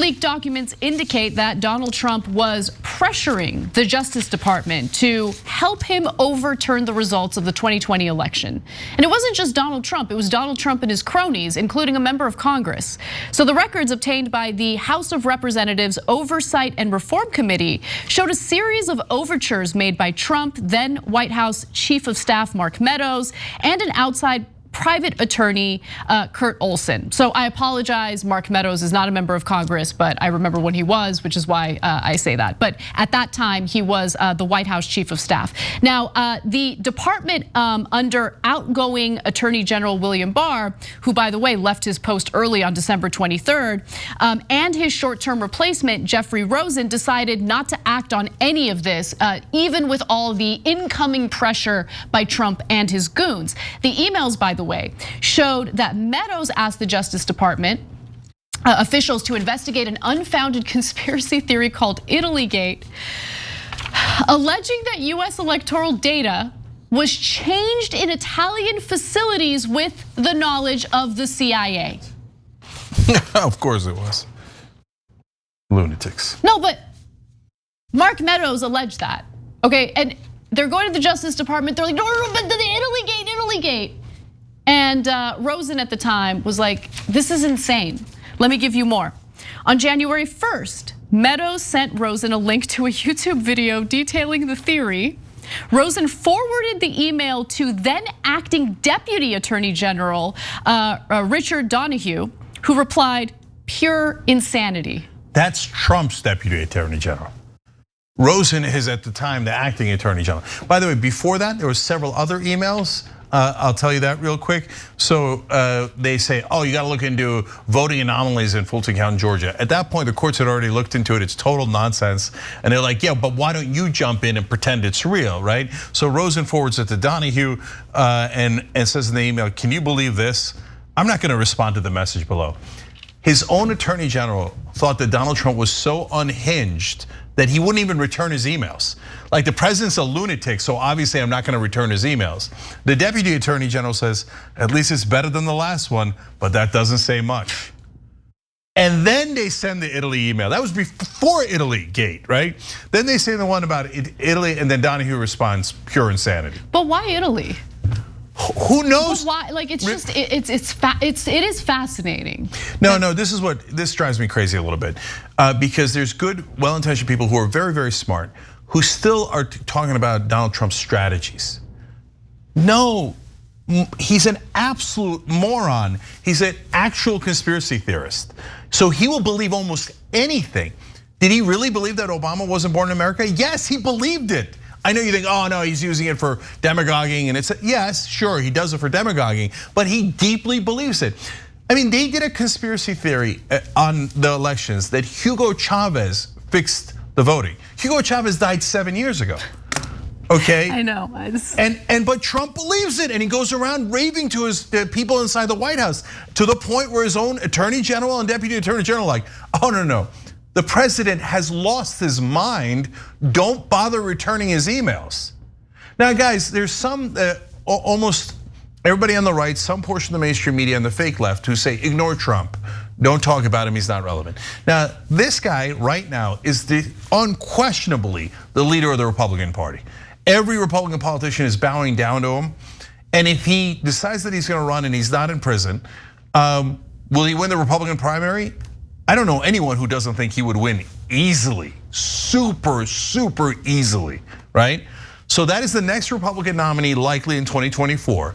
leaked documents indicate that Donald Trump was pressuring the Justice Department to help him overturn the results of the 2020 election. And it wasn't just Donald Trump, it was Donald Trump and his cronies, including a member of Congress. So the records obtained by the House of Representatives Oversight and Reform Committee showed a series of overtures made by Trump, then White House Chief of Staff Mark Meadows, and an outside private attorney, Kurt Olson. So I apologize, Mark Meadows is not a member of Congress, but I remember when he was, which is why I say that. But at that time, he was the White House Chief of Staff. Now, the department under outgoing Attorney General William Barr, who by the way left his post early on December 23rd, and his short-term replacement, Jeffrey Rosen, decided not to act on any of this, even with all the incoming pressure by Trump and his goons. The emails, by the way, showed that Meadows asked the Justice Department officials to investigate an unfounded conspiracy theory called Itallygate, alleging that US electoral data was changed in Italian facilities with the knowledge of the CIA. Of course it was. Lunatics. No, but Mark Meadows alleged that, okay? And they're going to the Justice Department, they're like, no, but the Itallygate. And Rosen at the time was like, this is insane. Let me give you more. On January 1st, Meadows sent Rosen a link to a YouTube video detailing the theory. Rosen forwarded the email to then acting Deputy Attorney General Richard Donahue, who replied, pure insanity. That's Trump's Deputy Attorney General. Rosen is at the time the acting Attorney General. By the way, before that, there were several other emails. I'll tell you that real quick. So they say, oh, you got to look into voting anomalies in Fulton County, Georgia. At that point, the courts had already looked into it. It's total nonsense. And they're like, yeah, but why don't you jump in and pretend it's real, right? So Rosen forwards it to Donahue and says in the email, can you believe this? I'm not going to respond to the message below. His own Attorney General thought that Donald Trump was so unhinged that he wouldn't even return his emails. Like, the president's a lunatic, so obviously I'm not gonna return his emails. The Deputy Attorney General says, at least it's better than the last one, but that doesn't say much. And then they send the Italy email. That was before Itallygate, right? Then they say the one about Italy, and then Donahue responds, pure insanity. But why Italy? Who knows? But why? Like, it's just, it is fascinating. No, this drives me crazy a little bit. Because there's good, well-intentioned people who are very, very smart, who still are talking about Donald Trump's strategies. No, he's an absolute moron. He's an actual conspiracy theorist. So he will believe almost anything. Did he really believe that Obama wasn't born in America? Yes, he believed it. I know you think, oh no, he's using it for demagoguing, and it's, yes, sure, he does it for demagoguing, but he deeply believes it. I mean, they did a conspiracy theory on the elections that Hugo Chavez fixed the voting. Hugo Chavez died 7 years ago. Okay. I know. But Trump believes it, and he goes around raving to his people inside the White House, to the point where his own Attorney General and Deputy Attorney General are like, oh no. The president has lost his mind. Don't bother returning his emails. Now, guys, there's some almost everybody on the right, some portion of the mainstream media and the fake left who say, ignore Trump. Don't talk about him, he's not relevant. Now, this guy right now is unquestionably the leader of the Republican Party. Every Republican politician is bowing down to him. And if he decides that he's gonna run and he's not in prison, will he win the Republican primary? I don't know anyone who doesn't think he would win easily, super easily, right? So that is the next Republican nominee likely in 2024.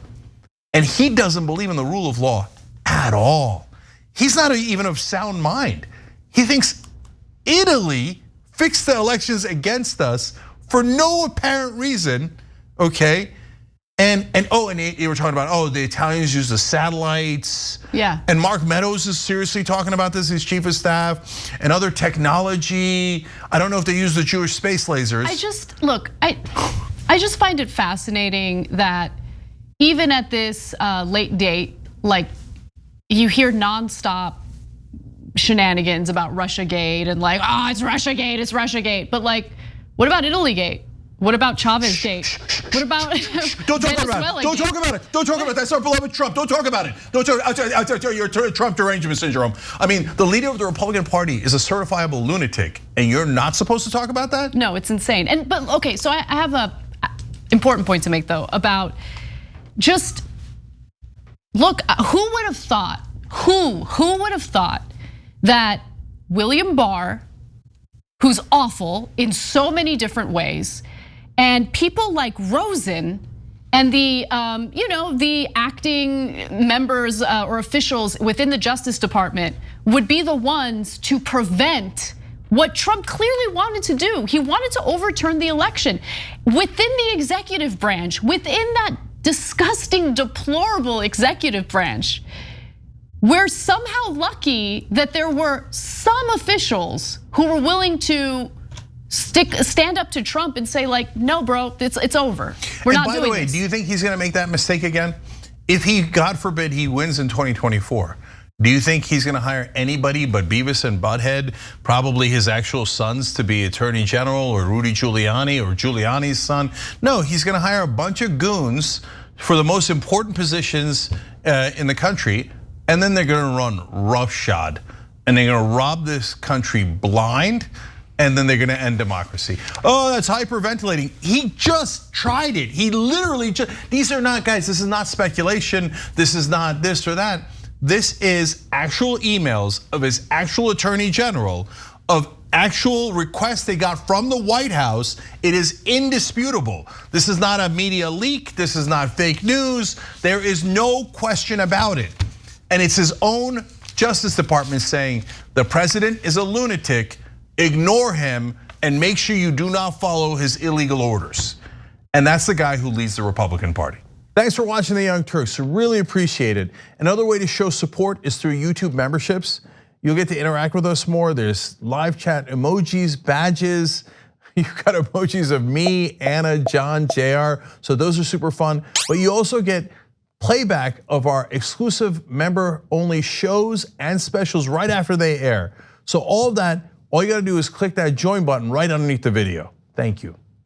And he doesn't believe in the rule of law at all. He's not even of sound mind. He thinks Italy fixed the elections against us for no apparent reason, okay? And you were talking about, the Italians use the satellites. Yeah. And Mark Meadows is seriously talking about this, his chief of staff, and other technology. I don't know if they use the Jewish space lasers. I just find it fascinating that even at this late date, like, you hear nonstop shenanigans about Russiagate and like, it's Russiagate. But like, what about Itallygate? What about Chavez Gate? What about Don't talk about it. Don't talk about it. Don't talk about it. That's our beloved Trump. Don't talk about it. Don't talk. I'll tell you, your Trump derangement syndrome. I mean, the leader of the Republican Party is a certifiable lunatic, and you're not supposed to talk about that? No, it's insane. But okay, so I have a important point to make though about just look. Who would have thought? Who would have thought that William Barr, who's awful in so many different ways, and people like Rosen and the the acting members or officials within the Justice Department would be the ones to prevent what Trump clearly wanted to do? He wanted to overturn the election within the executive branch, within that disgusting, deplorable executive branch. We're somehow lucky that there were some officials who were willing to stand up to Trump and say like, no, bro, it's over. We're not doing this. By the way, do you think he's gonna make that mistake again? If he, God forbid, he wins in 2024, do you think he's gonna hire anybody but Beavis and Butthead, probably his actual sons, to be Attorney General, or Rudy Giuliani or Giuliani's son? No, he's gonna hire a bunch of goons for the most important positions in the country, and then they're gonna run roughshod, and they're gonna rob this country blind, and then they're gonna end democracy. Oh, that's hyperventilating. He just tried it. He literally just, these are not, guys, this is not speculation. This is not this or that. This is actual emails of his actual attorney general, of actual requests they got from the White House. It is indisputable. This is not a media leak. This is not fake news. There is no question about it. And it's his own Justice Department saying the president is a lunatic, ignore him, and make sure you do not follow his illegal orders. And that's the guy who leads the Republican Party. Thanks for watching The Young Turks, really appreciate it. Another way to show support is through YouTube memberships. You'll get to interact with us more. There's live chat emojis, badges. You've got emojis of me, Anna, John, JR. So those are super fun. But you also get playback of our exclusive member-only shows and specials right after they air. So all of that, all you gotta do is click that join button right underneath the video. Thank you.